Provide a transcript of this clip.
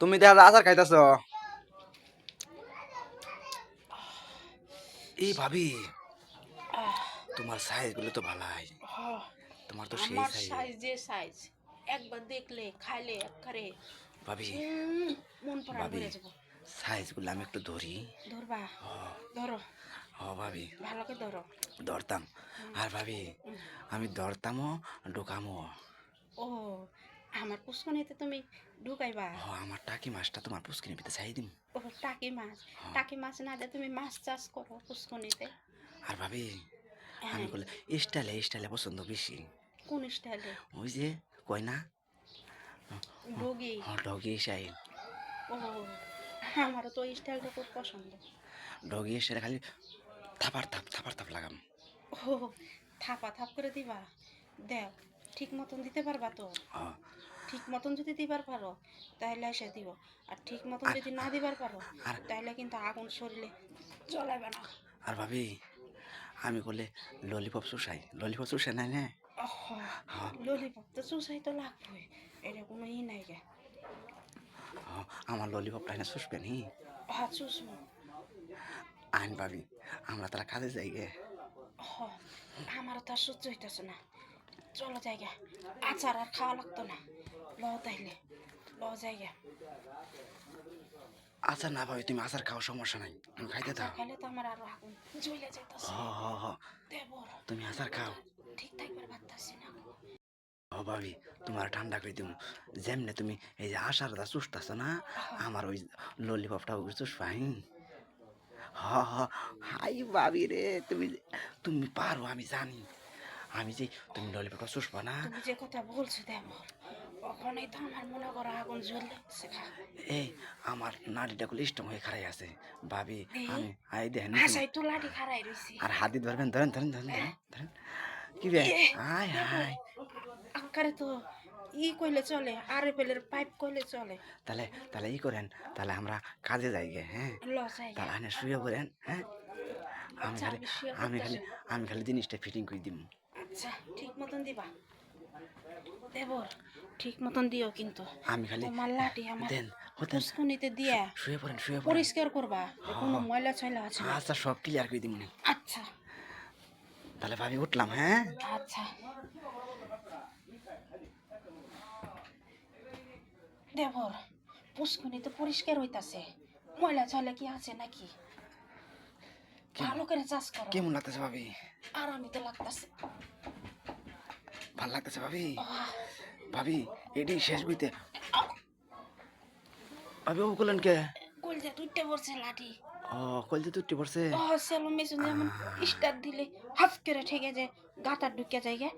তুমি দেখা আচার খাইতেছ। এই ভাবি, তোমার সাইজ গুলো তো ভালাই, তোমার তো সেই আমার সাইজ। সাইজ যে সাইজ, একবার দেখলে খাইলে একবারে ভাবি, মন প্রাণ ভাবি ভরে যাব। সাইজ গুলো আমি একটু ধরি। ধরবা? হ ধরো, হ ভাবি, ভালো করে ধরো। ধরতাম। আর ভাবি, আমি ধরতামও ঢুকামও। ও, আমার পুষ্কনিতে তুমি ঢুকাইবা? হ, আমার টাকি মাছটা তোমার পুষ্কিনি ভিতরে চাই দিম। ও, টাকি মাছ না দিয়ে তুমি মাছ চাষ করো পুষ্কনিতে। আর ভাবি, আমি হ্যাঁ, বলে স্টাইলে স্টাইলে পছন্দ বেশি। কোন স্টাইলে? ওই যে কয় না, ডগি? Doggy style. ও, আমারও তো ওই স্টাইলটা খুব পছন্দ। ডগি স্টাইলে খালি থাপার থাপ লাগাম। ও, থাপা থাপ করে দিবা? দেখ, ঠিক মতন দিতে পারবা তো? হ, ঠিক মতন যদি দিবার পারো তাহলে এসে দিব, আর ঠিক মতন আর যদি না দিবার পারো আর তাহলে কিন্তু আগুন শরীরে জ্বলাবে না। আর ভাবি, আমি বলে ললিপপ চুষাই নাই না। ওহ, হ্যাঁ, ললিপপ তো চুষাই তো লাগবে, এটা কোনো নাই গে। হ্যাঁ, আমার ললিপপটা না চুষবে নি। হ্যাঁ, চুষবো। আইন ভাবি, আমরা তারা কাজে যাই গে। হ, আমারও তো আর সহ্য হইতেছে না, চলো জায়গা। আচার আর খাওয়া লাগতো না, ল তাইলে, ল জায়গা। আচার না ভাবি, তুমি আচার খাও, সমস্যা নাই, আমি খাইতে আচার দাও। খাইলে তো আমার আরো আগুন জ্বলে হ যাইতেছে। হ হ, দেবর, তুমি আচার খাও। ঠিক থাকবার পারতাছি না। হ ভাবি, তোমার ঠান্ডা করে দিব। যেমনে তুমি এই যে আচারটা চুষতেছ না, আমার ওই ললিপপটা ওগুলো চুষবাই। হ হ, হাই ভাবি রে, তুমি তুমি পারো, আমি জানি। আমি যে তুমি ললিপপটা চুষবা না। তুমি যে কথা বলছো দেবর, ওখানেই তো আমার মনে করো আগুন জ্বলে গেছে খা। এই, আমার নাড়িটা গুলো স্ট্রং হয়ে খারাই আছে ভাবি। দেহি, আমি আই দেখেন তুমি। হাসাই তো লাঠি খাড়াই রইছি। আর হাত দিয়ে ধরবেন, ধরেন ধরেন ধরেন ধরেন ধরেন। কি রে? আয় দেবর, হায়। আকারে তো কইলে চলে, আরএফএলের পাইপ কইলে চলে। তাহলে তাহলে করেন, তাহলে আমরা কাজে যাই গে, হ্যাঁ? লস হয়ে তাহলে যায়। আনে শুয়ে পড়েন, হ্যাঁ? আমি আচ্ছা, খালি আমি শুয়ে আমি খালি পড়তেছি। আমি খালি জিনিসটা ফিটিং করে দিব। আচ্ছা, ঠিক মতন দিবা দেবর, ঠিক মতন দিও কিন্তু। আমি খালি তোমার লাঠি আমার দেন, হতেন। পুষ্কুনিতে দিয়া শুয়ে পড়েন, শুয়ে পড়েন। পরিষ্কার করবা, যে কোনো ময়লা ছয়লা আছে না। আচ্ছা, সব ক্লিয়ার করে দিব। আচ্ছা। তাহলে ভাবি উঠলাম, হ্যাঁ? আচ্ছা দেবর, পুষ্কুনি তো পরিষ্কার হইতাছে, ময়লা ছয়লা কি আছে নাকি? ভালো করে চাষ করো। কেমন লাগতেছে ভাবি? আরামই তো লাগতাছে। ভাল লাগতেছে ভাবি? ভাবি, এটি শেষ বইতে। ভাবি ও করলেন কে? কলজা টুইটে পড়ছে লাঠি। ও, কলজে তুটি পড়ছে। সেলো মেশিন যেমন স্টার্ট দিলে হাফ করে ঠেকে যায়, গাতার ঢুকে যায় গে,